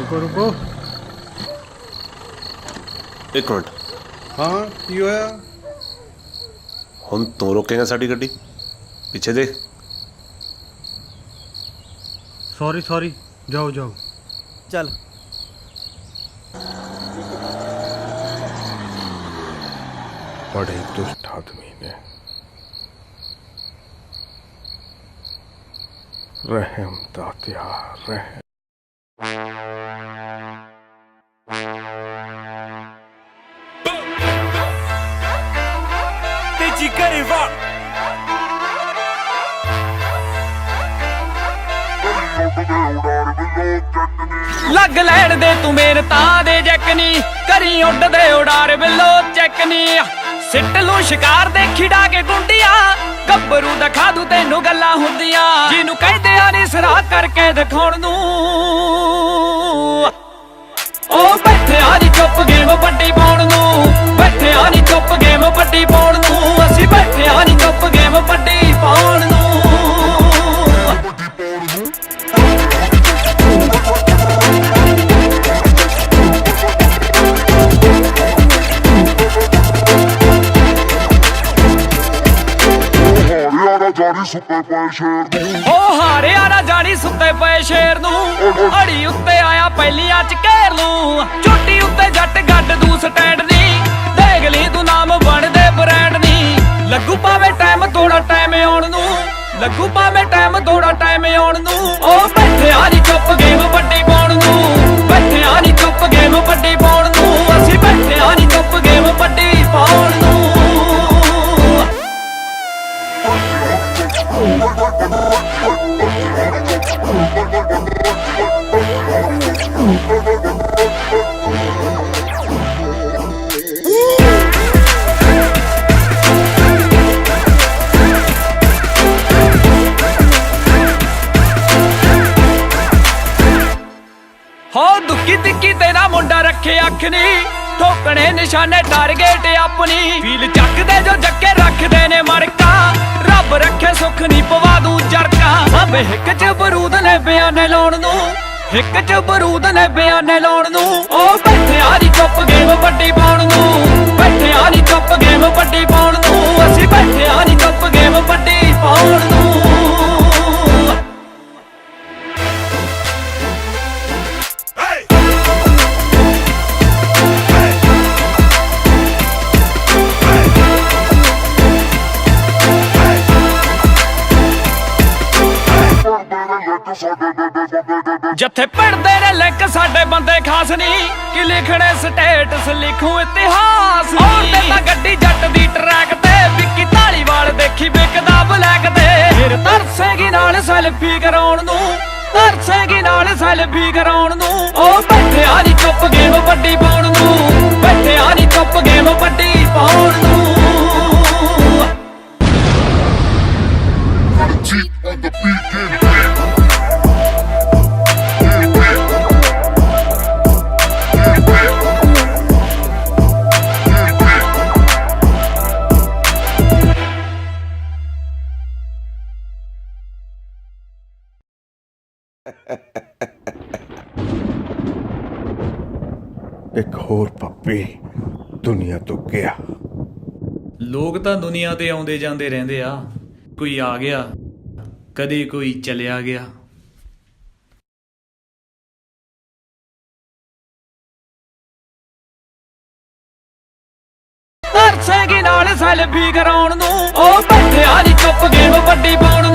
रुको रुको। एक मिनट। हाँ की होया? हम तू रोकेगा साड़ी गड्डी? पीछे देख। सॉरी सॉरी, जाओ जाओ। चल बड़े दुष्ट आदमी ने रहम दातिया रहम। तेजी करे वाह ਲੱਗ ਲੈਣ ਦੇ ਤੂੰ ਮੇਰੇ ਤਾਂ ਦੇ ਜੈਕਨੀ ਕਰੀ ਉੱਡਦੇ ਉਡਾਰ ਬਿੱਲੋ ਚੈਕਨੀ ਸਿੱਟ ਲੂ ਸ਼ਿਕਾਰ ਦੇ ਖਿਡਾ ਕੇ ਗੁੰਡੀਆਂ ਗੱਭਰੂ ਦਿਖਾ ਦੂ ਤੈਨੂੰ ਗੱਲਾਂ ਹੁੰਦੀਆਂ ਜਿਹਨੂੰ ਕਹਿੰਦੇ ਆ ਨੀ ਸਰਾ ਕਰਕੇ ਦਿਖਾਉਣ ਨੂੰ ਉਹ ਬੈਠੇ ਆ ਨੀ ਚੁੱਪ ਗੇਮ ਵੱਡੀ ਪਾਉਣ ਨੂੰ ਬੈਠੇ ਆ ਨੀ ਚੁੱਪ ਗੇਮ ਵੱਡੀ ਪਾਉਣ ਨੂੰ ਅਸੀਂ ਬੈਠੇ ਆ ਨੀ ਚੁੱਪ ਗੇਮ ਵੱਡੀ ਪਾਉਣ ਨੂੰ ਹਾਰਿਆ ਨਾ ਜਾਣੀ ਸੁੱਤੇ ਪਏ ਸ਼ੇਰ ਨੂੰ ਅੜੀ ਉੱਤੇ ਆਇਆ ਪਹਿਲੀਆਂ ਚ ਘੇਰ ਲੂੰ ਝੋਟੀ ਉੱਤੇ ਜੱਟ ਗੱਡ ਦੂ ਸਟੈਂਡ ਨੀ ਦੇਖ ਲਈ ਤੂੰ ਨਾਮ ਬਣਦੇ ਬ੍ਰਾਂਡ ਨੀ ਲੱਗੂ ਪਾਵੇ ਟਾਈਮ ਥੋੜਾ ਟਾਈਮ ਆਉਣ ਨੂੰ ਲੱਗੂ ਪਾਵੇ ਟਾਈਮ ਥੋੜਾ ਟਾਈਮ ਆਉਣ ਨੂੰ ਉਹ ਬੈਠੇ ਆ ਨੀ ਚੁੱਪ ਗੇਮ ਵੱਡੀ ਪਾਉਣ ਨੂੰ ਬੈਠੇ ਆ ਨੀ ਚੁੱਪ ਗੇਮ ਵੱਡੀ ਪਾਉਣ ਨੂੰ ਅਸੀਂ ਬੈਠੇ ਆ ਨੀ ਚੁੱਪ ਗੇਮ ਵੱਡੀ ਪਾਉਣ ਨੂੰ ਹੋ ਦੁੱਕੀ ਤਿੱਕੀ ਤੇਰਾ ਮੁੰਡਾ ਰੱਖੇ ਅੱਖ ਨੀ ਠੋਕਣੇ ਨਿਸ਼ਾਨੇ ਟਾਰਗੇਟ ਆਪਣੀ ਫੀਲ ਚੱਕਦੇ ਜੋ ਜੱਕੇ ਰੱਖਦੇ ਨੇ ਮਰਕਾ ਰੱਬ ਰੱਖੇ ਸੁੱਖ ਨੀ ਪਵਾ ਦੂ ਜਰਕਾ ਸਭ ਹਿੱਕ ਚ ਬਰੂਦ ਨੇ ਬਿਆਨੇ ਲਾਉਣ ਨੂੰ ਹਿੱਕ ਚ ਬਰੂਦ ਨੇ ਬਿਆਨੇ ਲਾਉਣ ਨੂੰ ਉਹ ਬੈਠੇ ਆ ਨੀ ਚੁੱਪ ਗੇਮ ਵੱਡੀ ਪਾਉਣ ਨੂੰ ਬੈਠੇ ਆ ਨੀ ਚੁੱਪ ਗੇਮ ਵੱਡੀ ਪਾਉਣ ਨੂੰ ਅਸੀਂ ਬੈਠੇ ਆ ਨੀ ਚੁੱਪ ਗੇਮ ਵੱਡੀ ਪਾਉਣ ਨੂੰ ਜੱਥੇ ਪੜਦੇ ਨੇ ਲਿੰਕ ਸਾਡੇ ਬੰਦੇ ਖਾਸ ਨਹੀਂ ਕਿ ਲਿਖਣੇ ਸਟੇਟਸ ਲਿਖੂ ਇਤਿਹਾਸ ਆਉਂਦੇ ਤਾਂ ਗੱਡੀ ਜੱਟ ਦੀ ਟਰੈਕ ਤੇ ਵਿੱਕੀ ਢਾਲੀਵਾਲ ਦੇਖੀ ਵਿਕਦਾ ਬਲੈਕ ਤੇ ਫਿਰ ਤਰਸੇਗੀ ਨਾਲ ਸੈਲਫੀ ਕਰਾਉਣ ਨੂੰ ਤਰਸੇਗੀ ਨਾਲ ਸੈਲਫੀ ਕਰਾਉਣ ਨੂੰ ਉਹ ਬੈਠੇ ਆ ਨੀ ਚੁੱਪ ਗੇਮ ਵੱਡੀ ਪਾਉਣ ਨੂੰ ਬੈਠੇ ਆ ਨੀ ਚੁੱਪ ਗੇਮ ਵੱਡੀ ਪਾਉਣ ਨੂੰ ਇੱਕ ਹੋਰ ਪੱਪੀ ਦੁਨੀਆ ਤੋਂ ਗਿਆ। ਲੋਕ ਤਾਂ ਦੁਨੀਆ ਤੇ ਆਉਂਦੇ ਜਾਂਦੇ ਰਹਿੰਦੇ ਆ, ਕੋਈ ਆ ਗਿਆ ਕਦੇ ਕੋਈ ਚਲਿਆ ਗਿਆ। ਤਰਸੇਗੀ ਨਾਲ ਸੈਲਫੀ ਕਰਾਉਣ ਨੂੰ ਉਹ ਬੈਠੇ ਆ ਨੀ ਚੁੱਪ ਗੇਮ ਵੱਡੀ ਪਾਉਣ